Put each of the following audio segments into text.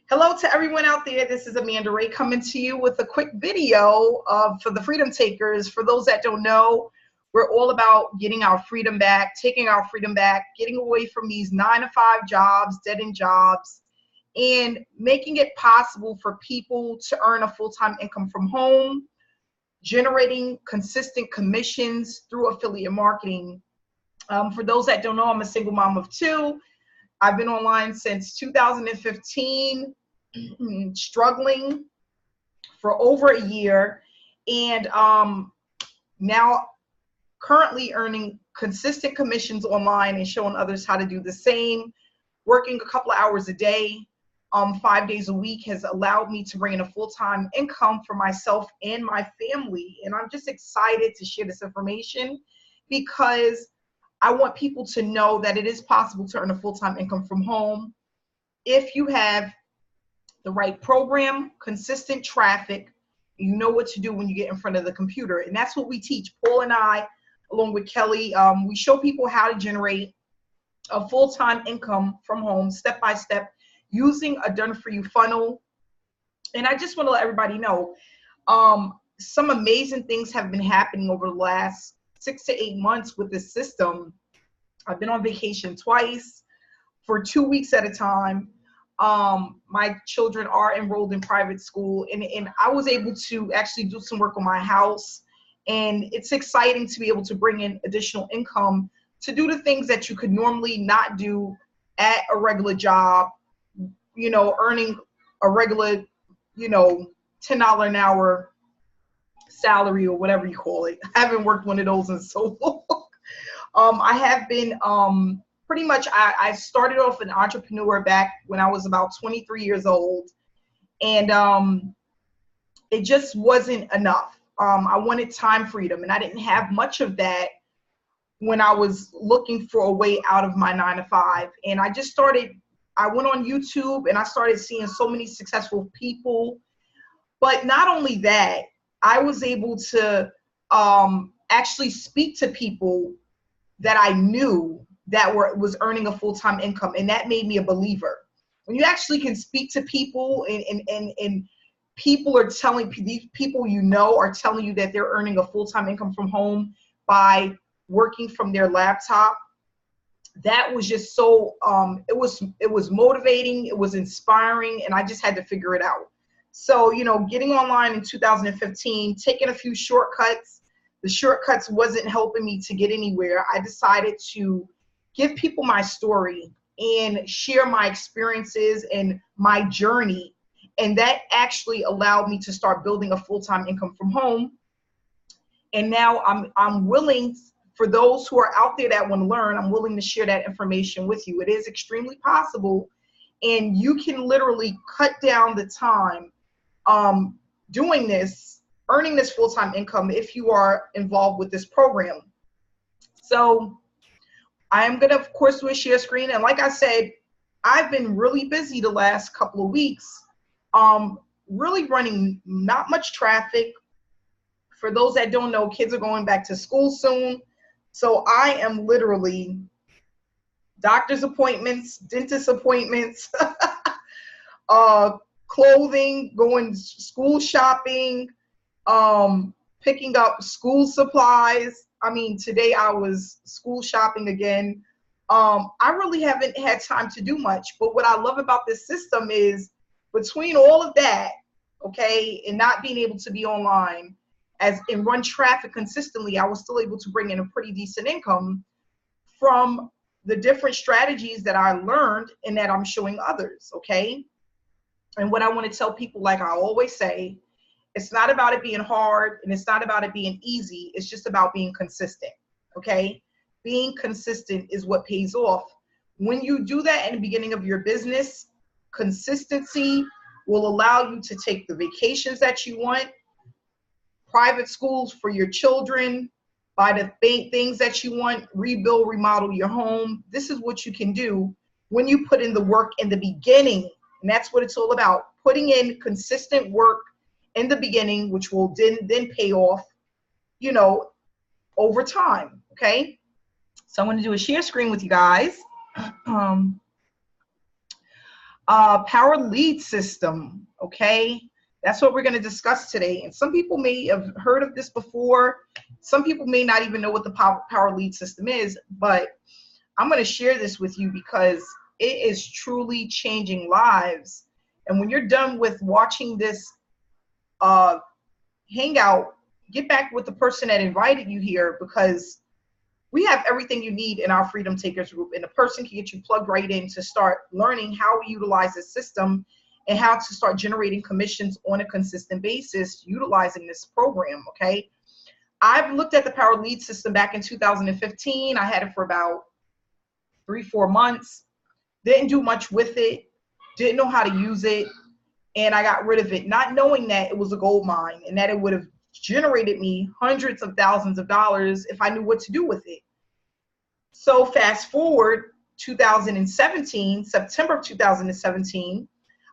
Hello to everyone out there. This is Amanda Ray coming to you with a quick video for the Freedom Takers. For those that don't know, we're all about getting our freedom back, taking our freedom back, getting away from these 9-to-5 jobs, dead-end jobs, and making it possible for people to earn a full-time income from home, generating consistent commissions through affiliate marketing. For those that don't know, I'm a single mom of two. I've been online since 2015, struggling for over a year, and now currently earning consistent commissions online and showing others how to do the same. Working a couple of hours a day, 5 days a week has allowed me to bring in a full-time income for myself and my family. And I'm just excited to share this information because I want people to know that it is possible to earn a full-time income from home if you have the right program, consistent traffic. You know what to do when you get in front of the computer. And that's what we teach. Paul and I, along with Kelly, we show people how to generate a full-time income from home, step by step, using a done-for-you funnel. And I just want to let everybody know, some amazing things have been happening over the last 6 to 8 months with this system. I've been on vacation twice for 2 weeks at a time. My children are enrolled in private school, and I was able to actually do some work on my house. And it's exciting to be able to bring in additional income to do the things that you could normally not do at a regular job, you know, earning a regular, $10 an hour salary or whatever you call it. I haven't worked one of those in so long. I have been pretty much, I started off an entrepreneur back when I was about 23 years old, and it just wasn't enough. I wanted time freedom, and I didn't have much of that when I was looking for a way out of my 9-to-5. And I just started, I went on YouTube and I started seeing so many successful people. But not only that, I was able to actually speak to people that I knew that was earning a full-time income, and that made me a believer. When you actually can speak to people and people are telling, these people you know are telling you that they're earning a full-time income from home by working from their laptop, that was just so, it was motivating, it was inspiring, and I just had to figure it out. So, getting online in 2015, taking a few shortcuts. The shortcuts wasn't helping me to get anywhere. I decided to give people my story and share my experiences and my journey. And that actually allowed me to start building a full-time income from home. And now I'm willing, for those who are out there that want to learn, I'm willing to share that information with you. It is extremely possible, and you can literally cut down the time doing this, earning this full-time income if you are involved with this program. So I am going to, of course, do a share screen. And like I said, I've been really busy the last couple of weeks, really running not much traffic. For those that don't know, kids are going back to school soon. So I am literally doctor's appointments, dentist appointments, clothing, going school shopping, picking up school supplies. I mean, today I was school shopping again. I really haven't had time to do much, but what I love about this system is between all of that, okay, and not being able to be online and run traffic consistently, I was still able to bring in a pretty decent income from the different strategies that I learned and that I'm showing others, okay? And what I want to tell people, like I always say, it's not about it being hard and it's not about it being easy. It's just about being consistent, okay? Being consistent is what pays off. When you do that in the beginning of your business, consistency will allow you to take the vacations that you want, private schools for your children, buy the things that you want, rebuild, remodel your home. This is what you can do when you put in the work in the beginning. And that's what it's all about, putting in consistent work in the beginning, which will then pay off, over time, okay? So I'm going to do a share screen with you guys. Power lead system, okay? That's what we're going to discuss today. And some people may have heard of this before. Some people may not even know what the power lead system is, but I'm going to share this with you because it is truly changing lives. And when you're done with watching this Hangout, get back with the person that invited you here, because we have everything you need in our Freedom Takers group, and the person can get you plugged right in to start learning how we utilize this system and how to start generating commissions on a consistent basis utilizing this program, okay? I've looked at the Power Lead system back in 2015. I had it for about 3-4 months. Didn't do much with it. Didn't know how to use it. And I got rid of it, not knowing that it was a gold mine and that it would have generated me hundreds of thousands of dollars if I knew what to do with it. So fast forward 2017, September of 2017,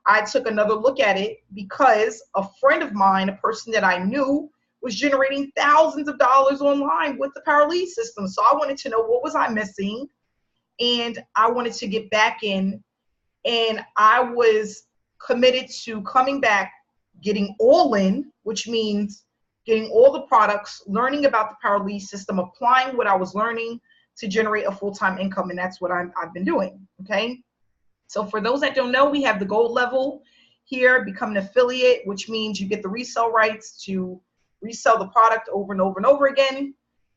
I took another look at it because a friend of mine, a person that I knew, was generating thousands of dollars online with the Power Lead system. So I wanted to know what was I missing, and I wanted to get back in, and I was committed to coming back, getting all in, which means getting all the products, learning about the Power Lead system, applying what I was learning to generate a full-time income, and that's what I've been doing, okay? So for those that don't know, we have the gold level here, become an affiliate, which means you get the resale rights to resell the product over and over and over again.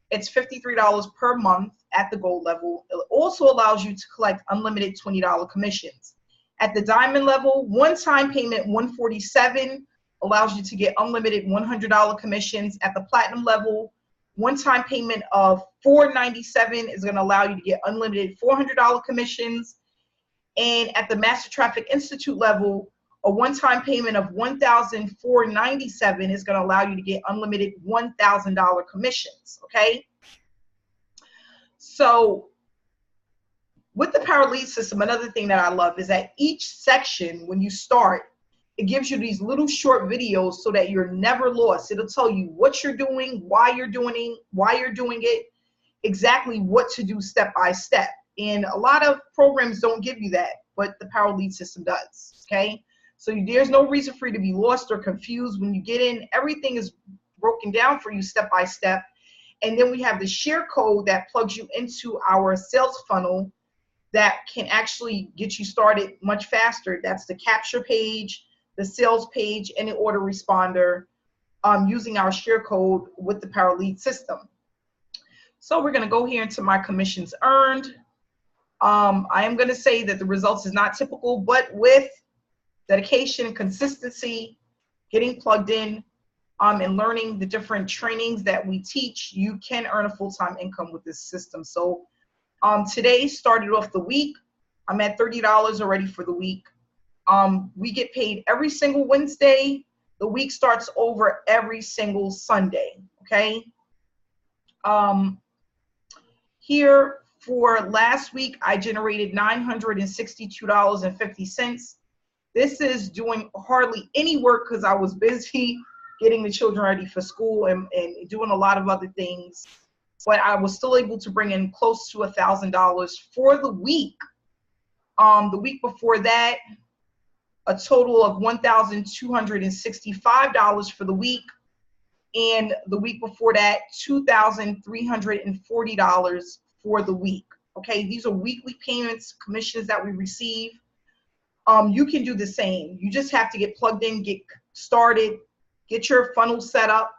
It's $53 per month at the gold level. It also allows you to collect unlimited $20 commissions. At the diamond level, one-time payment $147 allows you to get unlimited $100 commissions. At the platinum level, one-time payment of $497 is going to allow you to get unlimited $400 commissions. And at the Master Traffic Institute level, a one-time payment of $1,497 is going to allow you to get unlimited $1,000 commissions, okay? So with the Power Lead system, another thing that I love is that each section, when you start, it gives you these little short videos so that you're never lost. It'll tell you what you're doing, why you're doing it, exactly what to do step by step. And a lot of programs don't give you that, but the Power Lead system does, okay? So there's no reason for you to be lost or confused when you get in. Everything is broken down for you step by step. And then we have the share code that plugs you into our sales funnel that can actually get you started much faster. That's the capture page, the sales page, and the order responder using our share code with the Power Lead system. So we're going to go here into my commissions earned. I am going to say that the results is not typical, but with dedication and consistency, getting plugged in, and learning the different trainings that we teach, you can earn a full-time income with this system. So today started off the week. I'm at $30 already for the week. We get paid every single Wednesday. The week starts over every single Sunday, okay? Here for last week, I generated $962.50. This is doing hardly any work because I was busy getting the children ready for school and doing a lot of other things. But I was still able to bring in close to $1,000 for the week. The week before that, a total of $1,265 for the week. And the week before that, $2,340 for the week. Okay, these are weekly payments, commissions that we receive. You can do the same. You just have to get plugged in, get started, get your funnel set up,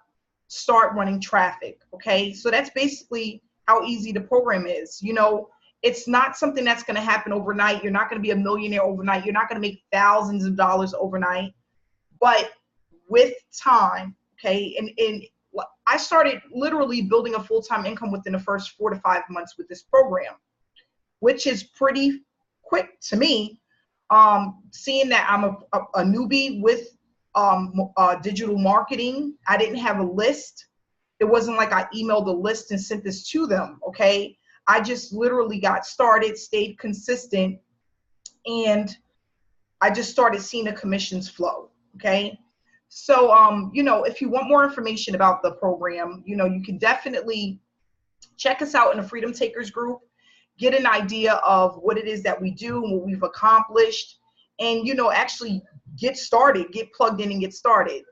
start running traffic. Okay, so that's basically how easy the program is. You know, it's not something that's going to happen overnight. You're not going to be a millionaire overnight. You're not going to make thousands of dollars overnight. But with time, okay, and I started literally building a full-time income within the first 4 to 5 months with this program, which is pretty quick to me. Seeing that I'm a newbie with digital marketing, I didn't have a list. It wasn't like I emailed a list and sent this to them, okay? I just literally got started, stayed consistent, and I just started seeing the commissions flow, okay? So, you know, if you want more information about the program, you know, you can definitely check us out in the Freedom Takers group, get an idea of what it is that we do and what we've accomplished, and, you know, actually get started, get plugged in and get started.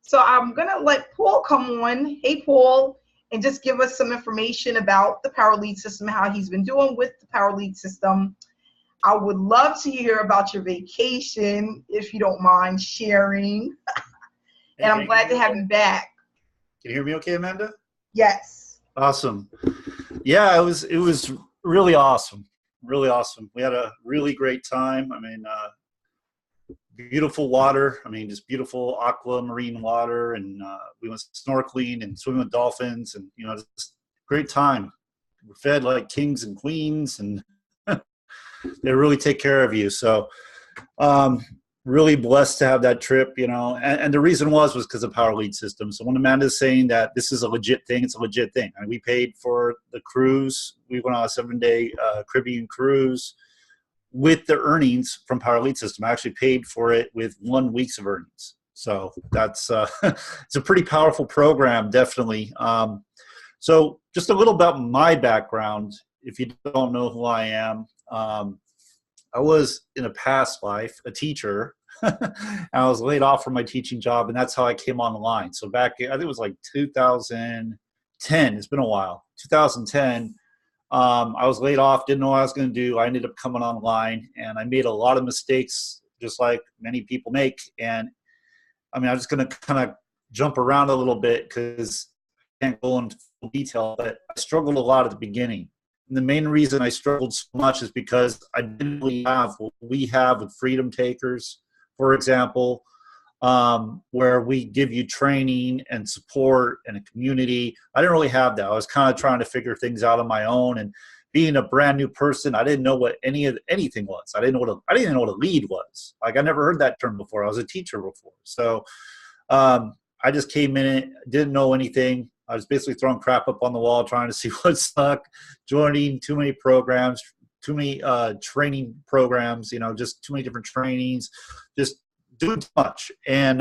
So I'm going to let Paul come on. Hey, Paul, and just give us some information about the Power Lead system, how he's been doing with the Power Lead system. I would love to hear about your vacation, if you don't mind sharing. And I'm glad to have you back. Can you hear me okay, Amanda? Yes. Awesome. Yeah, it was really awesome. Really awesome. We had a really great time. I mean, beautiful water. I mean, just beautiful aquamarine water, and we went snorkeling and swimming with dolphins, and, you know, just great time. We're fed like kings and queens, and they really take care of you. So, really blessed to have that trip, you know, and the reason was because of Power Lead system. So when Amanda's saying that this is a legit thing, it's a legit thing. I mean, we paid for the cruise. We went on a 7-day Caribbean cruise with the earnings from Power Lead system. I actually paid for it with 1 week's of earnings. So that's it's a pretty powerful program, definitely. So just a little about my background, if you don't know who I am. I was, in a past life, a teacher. I was laid off from my teaching job, and that's how I came online. So back, I think it was like 2010. It's been a while. 2010, I was laid off, didn't know what I was going to do. I ended up coming online, and I made a lot of mistakes, just like many people make. And I mean, I'm just going to kind of jump around a little bit because I can't go into full detail, but I struggled a lot at the beginning. And the main reason I struggled so much is because I didn't really have what we have with Freedom Takers, for example, where we give you training and support and a community. I didn't really have that. I was kind of trying to figure things out on my own, and being a brand new person, I didn't know what anything was. I didn't know what a lead was. Like, I never heard that term before. I was a teacher before, so I just came in it, didn't know anything. I was basically throwing crap up on the wall, trying to see what stuck, joining too many programs, too many training programs, you know, just too many different trainings, just doing too much. And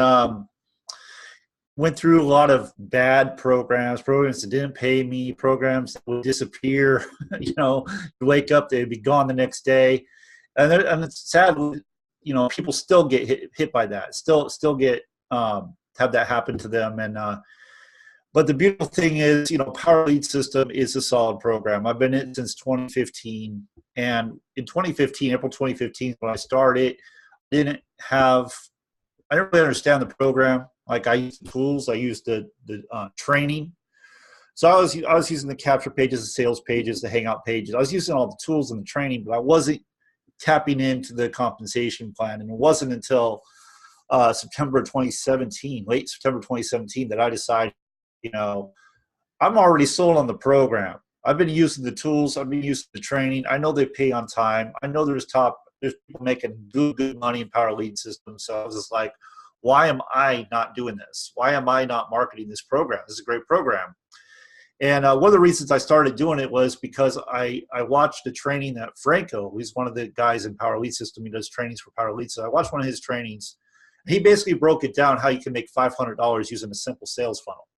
went through a lot of bad programs that didn't pay me, programs that would disappear. You know, you wake up, they'd be gone the next day. And it's sad, you know, people still get hit by that, still get have that happen to them. And but the beautiful thing is, you know, Power Lead System is a solid program. I've been in it since 2015. And in 2015, April 2015, when I started, I didn't really understand the program. Like, I used the tools, I used the training. So I was using the capture pages, the sales pages, the Hangout pages. I was using all the tools and the training, but I wasn't tapping into the compensation plan. And it wasn't until September 2017, late September 2017, that I decided, you know, I'm already sold on the program. I've been using the tools. I've been using the training. I know they pay on time. I know there's people making good money in Power Lead System. So I was just like, why am I not doing this? Why am I not marketing this program? This is a great program. And one of the reasons I started doing it was because I watched a training that Franco, who's one of the guys in Power Lead System, he does trainings for Power Lead. So I watched one of his trainings. He basically broke it down how you can make $500 using a simple sales funnel.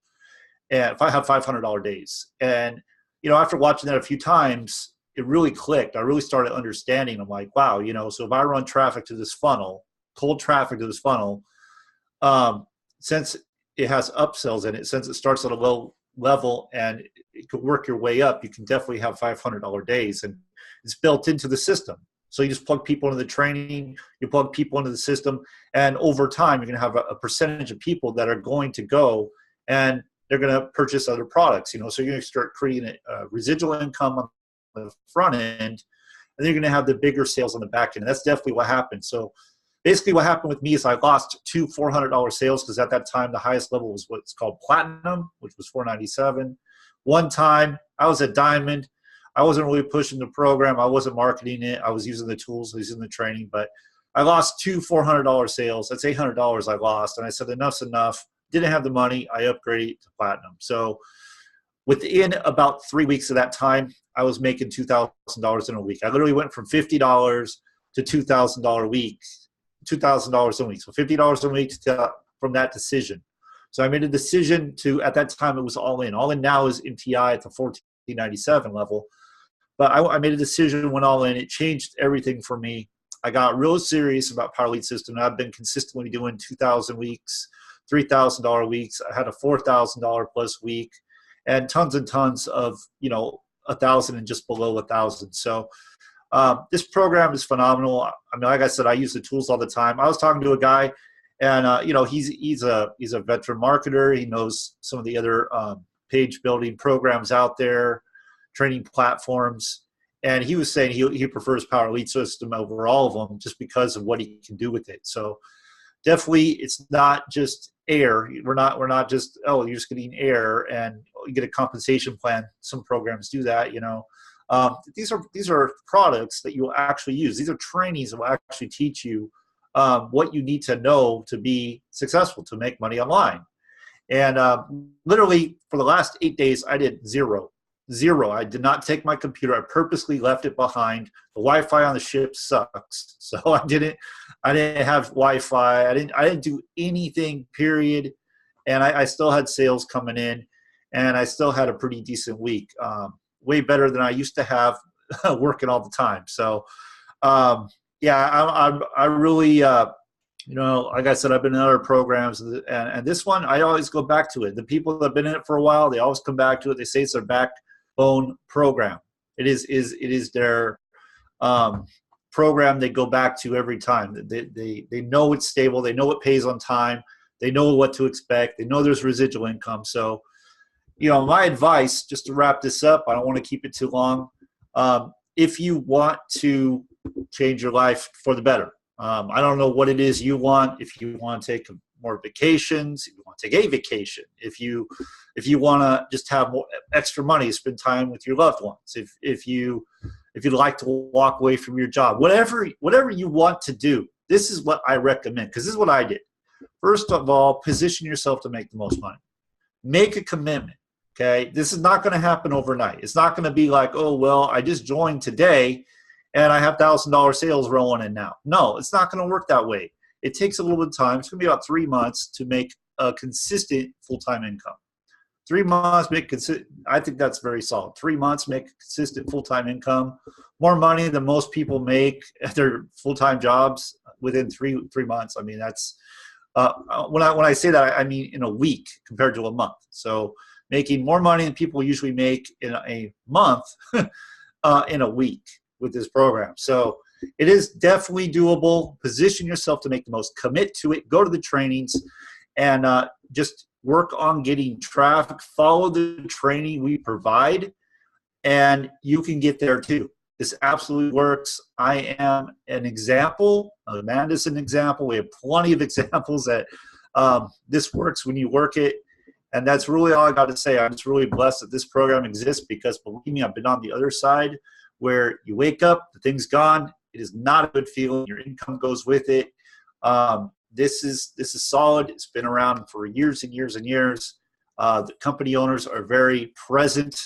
And if I have $500 days, and, you know, after watching that a few times, it really clicked. I really started understanding. I'm like, wow, you know, so if I run traffic to this funnel, cold traffic to this funnel, since it has upsells in it, since it starts at a low level and it could work your way up, you can definitely have $500 days, and it's built into the system. So you just plug people into the training, you plug people into the system, and over time, you're going to have a percentage of people that are going to go and they're going to purchase other products, you know, so you're going to start creating a residual income on the front end, and then you're going to have the bigger sales on the back end. And that's definitely what happened. So basically what happened with me is I lost 2 $400 sales, because at that time, the highest level was what's called Platinum, which was $497. One time I was at Diamond. I wasn't really pushing the program. I wasn't marketing it. I was using the tools, using the training, but I lost 2 $400 sales. That's $800 I lost. And I said, enough's enough. Didn't have the money. I upgraded to Platinum. So within about 3 weeks of that time, I was making $2,000 in a week. I literally went from $50 to $2,000 a week, $2,000 a week. So $50 a week from that decision. So I made a decision to, at that time, it was all in. All in now is MTI at the $14.97 level. But I made a decision, went all in. It changed everything for me. I got real serious about Power Lead System. I've been consistently doing 2,000 weeks, $3,000 weeks. I had a $4,000 plus week, and tons of, 1,000 and just below 1,000. So this program is phenomenal. I mean, like I said, I use the tools all the time. I was talking to a guy, and he's a veteran marketer. He knows some of the other page building programs out there, training platforms, and he was saying he prefers Power Lead System over all of them just because of what he can do with it. So definitely, it's not just air. We're not just, oh, you're just getting air and you get a compensation plan. Some programs do that, These are products that you'll actually use. These are trainings that will actually teach you what you need to know to be successful, to make money online. And literally for the last 8 days, I did zero. I did not take my computer. I purposely left it behind. The Wi-Fi on the ship sucks, so I didn't have Wi-Fi. I didn't do anything, period. And I still had sales coming in, and I still had a pretty decent week. Way better than I used to have working all the time. So, I really, like I said, I've been in other programs, and this one, I always go back to it. The people that have been in it for a while, they always come back to it. They say it's their backbone program. It is their program they go back to every time. They know it's stable. They know it pays on time. They know what to expect. They know there's residual income. So, my advice, just to wrap this up, I don't want to keep it too long. If you want to change your life for the better, I don't know what it is you want. If you want to take more vacations, if you want to take a vacation, if you want to just have more extra money, spend time with your loved ones, if you'd like to walk away from your job, whatever you want to do, this is what I recommend, because this is what I did. First of all, position yourself to make the most money. Make a commitment. Okay, this is not going to happen overnight. It's not going to be like, oh, well, I just joined today and I have $1,000 sales rolling in now. No, it's not going to work that way. It takes a little bit of time. It's going to be about 3 months to make a consistent full-time income. 3 months, I think that's very solid. 3 months, make a consistent full-time income. More money than most people make at their full-time jobs within three months. I mean, that's when I say that, I mean in a week compared to a month. So making more money than people usually make in a month in a week with this program. So it is definitely doable. Position yourself to make the most. Commit to it. Go to the trainings and just work on getting traffic. Follow the training we provide, and you can get there too. This absolutely works. I am an example. Amanda's an example. We have plenty of examples that this works when you work it. And that's really all I got to say. I'm just really blessed that this program exists, because believe me, I've been on the other side where you wake up, the thing's gone. It is not a good feeling. Your income goes with it. This is solid. It's been around for years and years and years. The company owners are very present.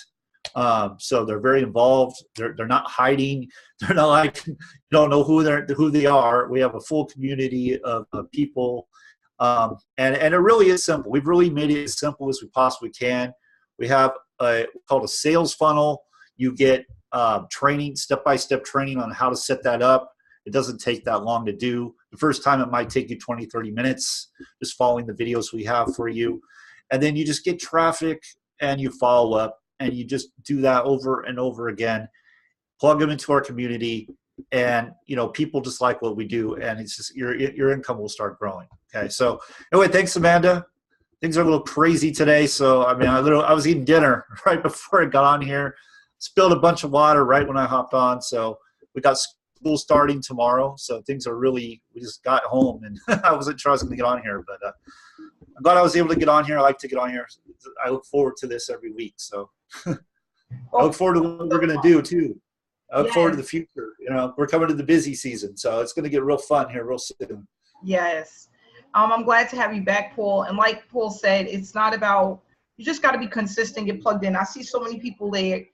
So they're very involved. They're not hiding. They're not like, you don't know who they are. We have a full community of people. And it really is simple. We've really made it as simple as we possibly can. We have called a sales funnel. You get training, step-by-step training on how to set that up. It doesn't take that long to do. The first time it might take you 20, 30 minutes, just following the videos we have for you. And then you just get traffic and you follow up, and you just do that over and over again. Plug them into our community, and people just like what we do, and it's just your income will start growing. Okay, so anyway, thanks, Amanda. Things are a little crazy today, so I mean, I was eating dinner right before I got on here, spilled a bunch of water right when I hopped on. So we got school starting tomorrow, so things are we just got home, and I wasn't sure I was going to get on here, but I'm glad I was able to get on here. I like to get on here. I look forward to this every week, so I look forward to what we're going to do too. I look forward to the future. We're coming to the busy season, so it's going to get real fun here real soon. Yes. I'm glad to have you back, Paul. And like Paul said, it's not about, you just got to be consistent, get plugged in. I see so many people they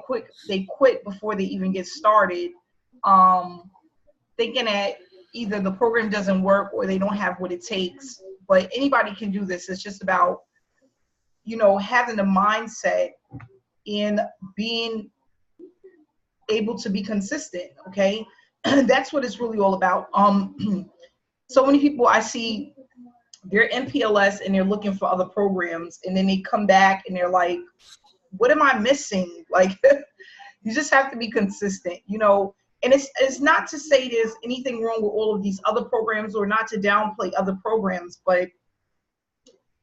quit before they even get started, thinking that either the program doesn't work or they don't have what it takes. But anybody can do this. It's just about, having the mindset in being able to be consistent. Okay. That's what it's really all about. So many people I see, they're in PLS and they're looking for other programs, and then they come back and they're like, what am I missing? Like, you just have to be consistent, you know. And it's not to say there's anything wrong with all of these other programs, or not to downplay other programs, but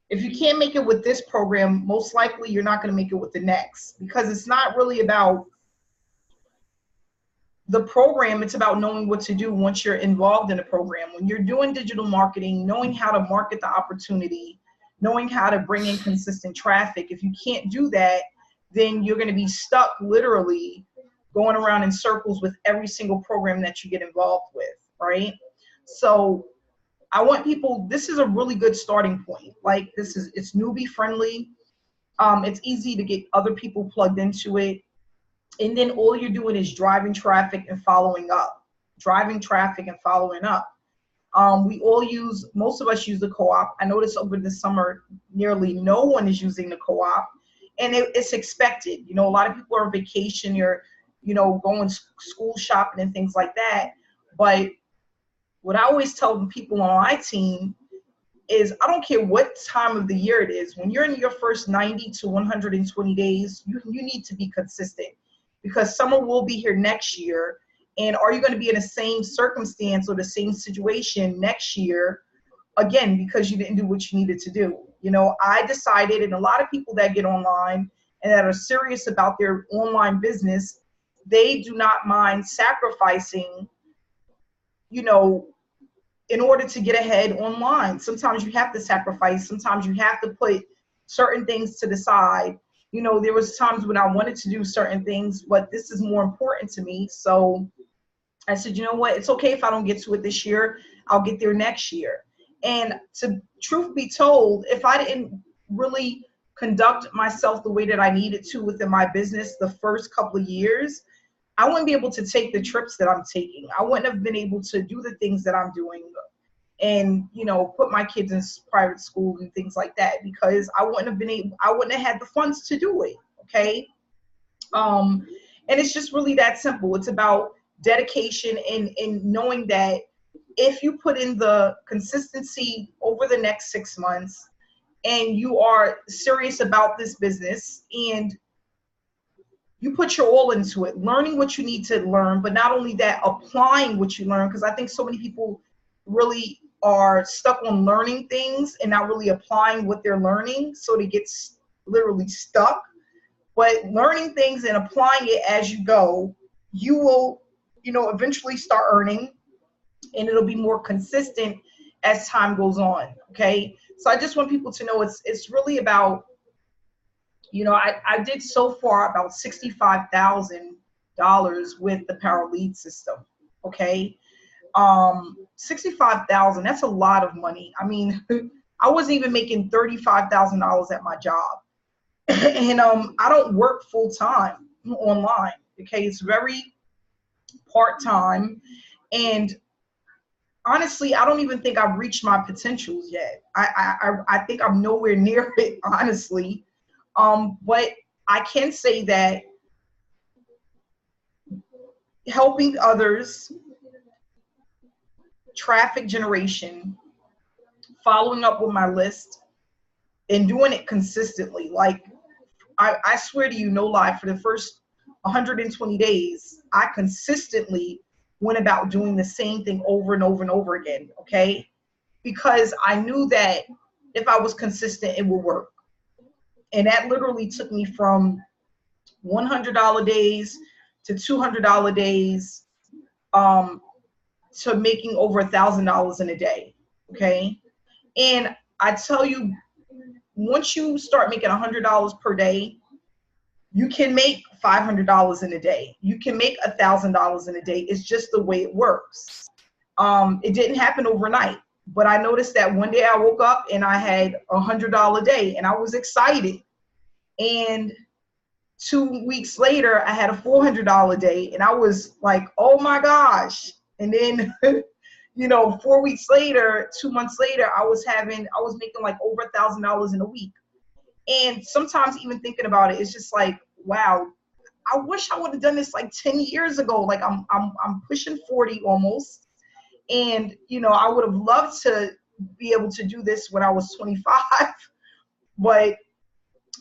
if you can't make it with this program, most likely you're not going to make it with the next, because it's not really about the program. It's about knowing what to do once you're involved in a program. When you're doing digital marketing, knowing how to market the opportunity, knowing how to bring in consistent traffic. If you can't do that, then you're going to be stuck literally going around in circles with every single program that you get involved with, right? So I want people, this is a really good starting point. Like, it's newbie friendly. It's easy to get other people plugged into it. And then all you're doing is driving traffic and following up. Driving traffic and following up. Most of us use the co-op. I noticed over the summer, nearly no one is using the co-op. And it's expected. You know, a lot of people are on vacation, you're, you know, going school shopping and things like that. But what I always tell the people on my team is, I don't care what time of the year it is, when you're in your first 90 to 120 days, you need to be consistent, because summer will be here next year. And are you going to be in the same circumstance or the same situation next year, again, because you didn't do what you needed to do? You know, I decided, and a lot of people that get online and that are serious about their online business, they do not mind sacrificing, you know, in order to get ahead online. Sometimes you have to sacrifice. Sometimes you have to put certain things to the side. You know, there was times when I wanted to do certain things, but this is more important to me. So I said, you know what? It's okay if I don't get to it this year. I'll get there next year. And to truth be told, if I didn't really conduct myself the way that I needed to within my business the first couple of years, I wouldn't be able to take the trips that I'm taking. I wouldn't have been able to do the things that I'm doing, and, you know, put my kids in private school and things like that, because I wouldn't have had the funds to do it. Okay. And it's just really that simple. It's about dedication and knowing that if you put in the consistency over the next 6 months, and you are serious about this business, and you put your all into it, learning what you need to learn, but not only that, applying what you learn, because I think so many people really are stuck on learning things and not really applying what they're learning, so they get literally stuck. But learning things and applying it as you go, you will, you know, eventually start earning, and it'll be more consistent as time goes on. Okay, so I just want people to know it's really about, you know, I did so far about $65,000 with the Power Lead system. Okay. 65,000, that's a lot of money. I mean, I wasn't even making $35,000 at my job. And I don't work full time online. Okay. It's very part-time. And honestly, I don't even think I've reached my potentials yet. I think I'm nowhere near it, honestly. But I can say that helping others, traffic generation, following up with my list, and doing it consistently. Like, I swear to you, no lie, for the first 120 days, I consistently went about doing the same thing over and over and over again, okay? Because I knew that if I was consistent, it would work. And that literally took me from $100 days to $200 days, to making over $1,000 in a day. Okay. And I tell you, once you start making $100 per day, you can make $500 in a day. You can make $1,000 in a day. It's just the way it works. It didn't happen overnight, but I noticed that one day I woke up and I had $100 day, and I was excited. And 2 weeks later, I had a $400 day, and I was like, oh my gosh. And then, you know, 4 weeks later, 2 months later, I was making like over $1,000 in a week. And sometimes even thinking about it, it's just like, wow, I wish I would have done this like 10 years ago. Like I'm pushing 40 almost. And, you know, I would have loved to be able to do this when I was 25. But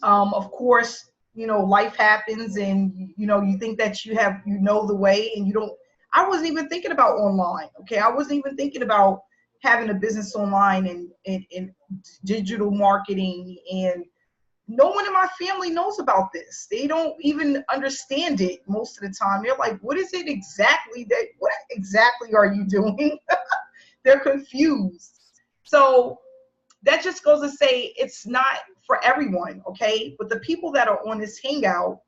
of course, you know, life happens, and, you know, you think that you know the way, and you don't. I wasn't even thinking about online. Okay. I wasn't even thinking about having a business online and digital marketing, and no one in my family knows about this. They don't even understand it most of the time. They're like, what exactly are you doing? They're confused. So that just goes to say it's not for everyone, okay? But the people that are on this Hangout,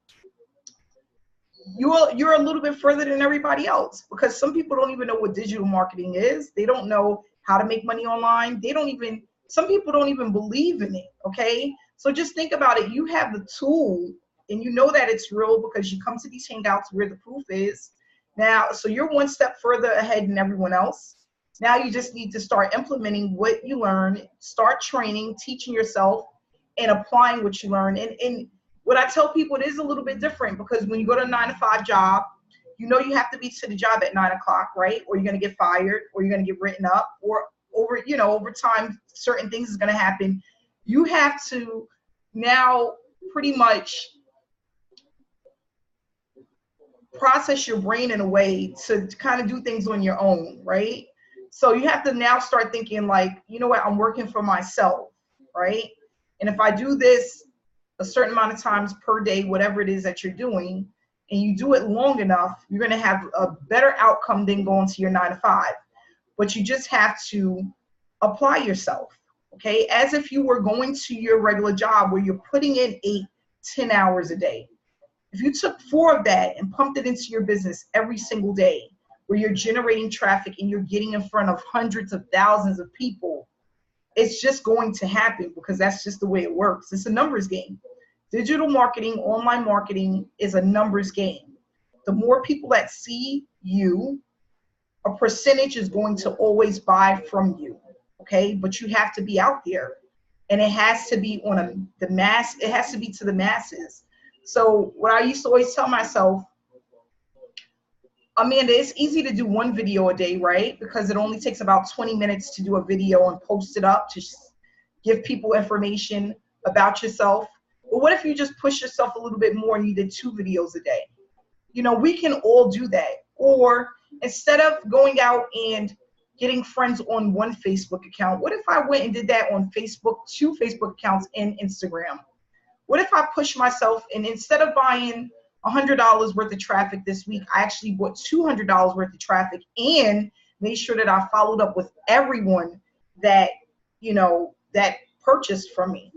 you're a little bit further than everybody else, because some people don't even know what digital marketing is. They don't know how to make money online. Some people don't even believe in it, okay? So just think about it. You have the tool, and you know that it's real because you come to these Hangouts where the proof is. Now, so you're one step further ahead than everyone else. Now you just need to start implementing what you learn, start training, teaching yourself, and applying what you learn. And what I tell people, it is a little bit different, because when you go to a 9-to-5 job, you know you have to be to the job at 9 o'clock, right? Or you're going to get fired, or you're going to get written up, or over time, certain things is going to happen. You have to now pretty much process your brain in a way to kind of do things on your own, right? So you have to now start thinking like, you know what, I'm working for myself, right? And if I do this a certain amount of times per day, whatever it is that you're doing, and you do it long enough, you're going to have a better outcome than going to your 9-to-5. But you just have to apply yourself, okay? As if you were going to your regular job where you're putting in 8-10 hours a day. If you took 4 of that and pumped it into your business every single day, where you're generating traffic and you're getting in front of hundreds of thousands of people, it's just going to happen, because that's just the way it works. It's a numbers game. Digital marketing, online marketing is a numbers game. The more people that see you, a percentage is going to always buy from you, okay? But you have to be out there, and it has to be on the mass. It has to be to the masses. So what I used to always tell myself, Amanda, it's easy to do 1 video a day, right? Because it only takes about 20 minutes to do a video and post it up to give people information about yourself. But what if you just push yourself a little bit more and you did 2 videos a day? You know, we can all do that. Or instead of going out and getting friends on 1 Facebook account, what if I went and did that on Facebook, 2 Facebook accounts and Instagram? What if I push myself, and instead of buying $100 worth of traffic this week, I actually bought $200 worth of traffic and made sure that I followed up with everyone that, you know, that purchased from me.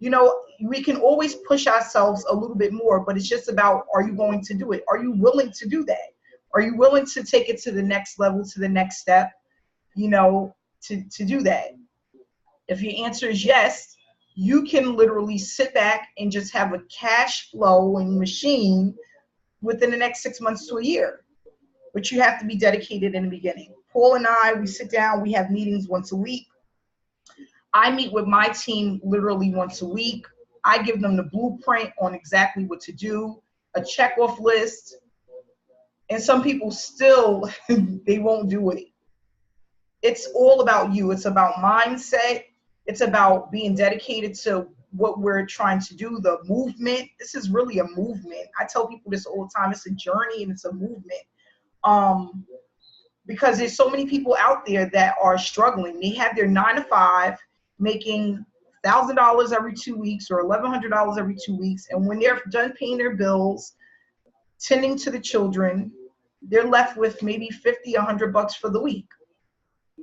You know, we can always push ourselves a little bit more, but it's just about, are you going to do it? Are you willing to do that? Are you willing to take it to the next level, to the next step, you know, to do that? If your answer is yes, you can literally sit back and just have a cash flowing machine within the next 6 months to a year. But you have to be dedicated in the beginning. Paul and I, we sit down, we have meetings once a week. I meet with my team literally once a week. I give them the blueprint on exactly what to do, a check-off list. And some people still, they won't do it. It's all about you. It's about mindset. It's about being dedicated to what we're trying to do, the movement. This is really a movement. I tell people this all the time. It's a journey and it's a movement. Because there's so many people out there that are struggling. They have their 9-to-5, making $1,000 every 2 weeks or $1,100 every 2 weeks. And when they're done paying their bills, tending to the children, they're left with maybe $50, $100 for the week.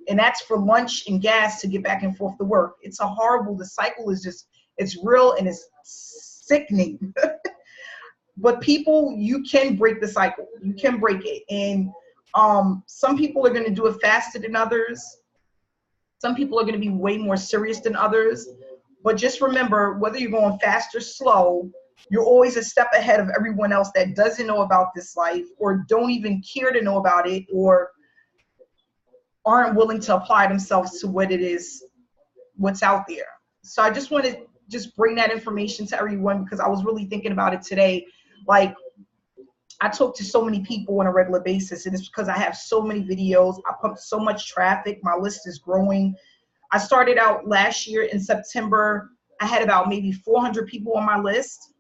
And that's for lunch and gas to get back and forth to work. It's a horrible, the cycle is just, it's real and it's sickening. But people, you can break the cycle. You can break it. And some people are going to do it faster than others. Some people are going to be way more serious than others. But just remember, whether you're going fast or slow, you're always a step ahead of everyone else that doesn't know about this life, or don't even care to know about it, or aren't willing to apply themselves to what it is, what's out there. So I just want to just bring that information to everyone, because I was really thinking about it today. Like, I talk to so many people on a regular basis, and it's because I have so many videos. I pump so much traffic. My list is growing. I started out last year in September. I had about maybe 400 people on my list,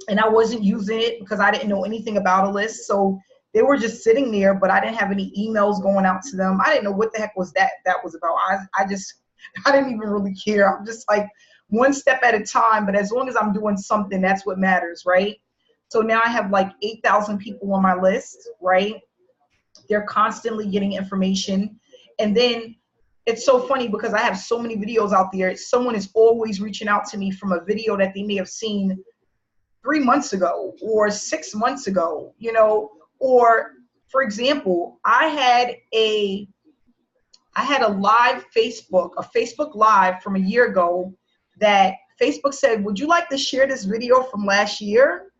and I wasn't using it because I didn't know anything about a list. So they were just sitting there, but I didn't have any emails going out to them. I didn't know what the heck was that was about. I didn't even really care. I'm just like one step at a time, but as long as I'm doing something, that's what matters, right? So now I have like 8,000 people on my list, right? They're constantly getting information. And then it's so funny because I have so many videos out there. Someone is always reaching out to me from a video that they may have seen 3 months ago or 6 months ago, you know, or for example, I had a live a Facebook Live from a year ago that Facebook said, would you like to share this video from last year?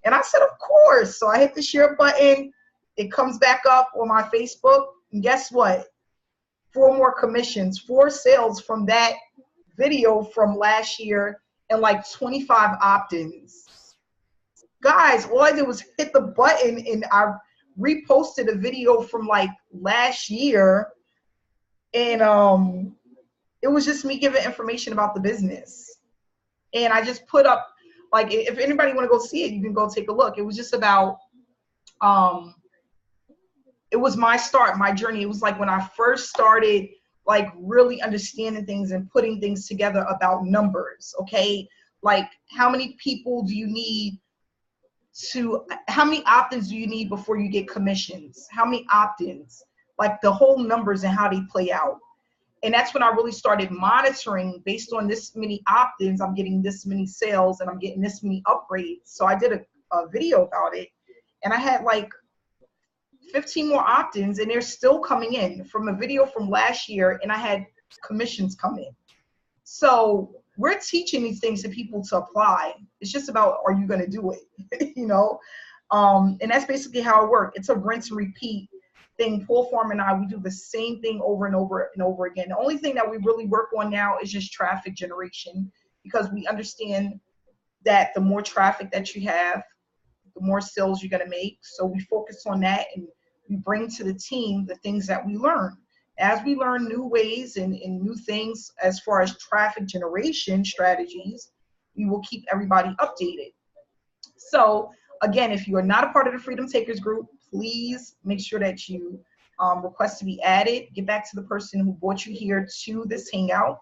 And I said, of course. So I hit the share button. It comes back up on my Facebook. And guess what? 4 more commissions, 4 sales from that video from last year, and like 25 opt-ins. Guys, all I did was hit the button and I reposted a video from like last year. And it was just me giving information about the business. And I just put up, like, if anybody want to go see it, you can go take a look. It was just about, it was my start, my journey. It was like when I first started, like, really understanding things and putting things together about numbers, okay? Like, how many people do you need how many opt-ins do you need before you get commissions? How many opt-ins? Like, the whole numbers and how they play out. And that's when I really started monitoring, based on this many opt-ins, I'm getting this many sales and I'm getting this many upgrades. So I did a video about it, and I had like 15 more opt-ins, and they're still coming in from a video from last year, and I had commissions come in. So we're teaching these things to people to apply. It's just about, are you going to do it? You know? And that's basically how it works. It's a rinse and repeat thing. Paul Farm and I, we do the same thing over and over and over again. The only thing that we really work on now is just traffic generation, because we understand that the more traffic that you have, the more sales you're going to make. So we focus on that, and we bring to the team the things that we learn. As we learn new ways and new things as far as traffic generation strategies, we will keep everybody updated. So again, if you are not a part of the Freedom Takers group, please make sure that you request to be added. Get back to the person who brought you here to this Hangout.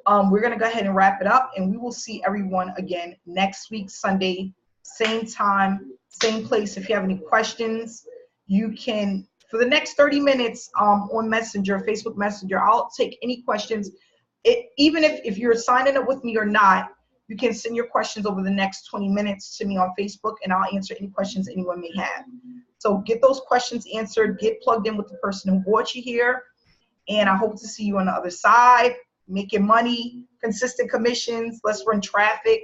We're going to go ahead and wrap it up, and we will see everyone again next week, Sunday, same time, same place. If you have any questions, you can, for the next 30 minutes on Messenger, Facebook Messenger, I'll take any questions. Even if you're signing up with me or not, you can send your questions over the next 20 minutes to me on Facebook, and I'll answer any questions anyone may have. So get those questions answered, get plugged in with the person who brought you here, and I hope to see you on the other side, making money, consistent commissions. Let's run traffic.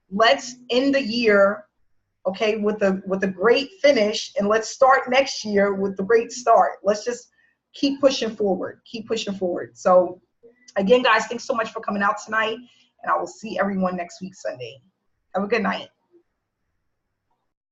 Let's end the year, okay, with a great finish, and let's start next year with the great start. Let's just keep pushing forward, keep pushing forward. So again, guys, thanks so much for coming out tonight, and I will see everyone next week, Sunday. Have a good night.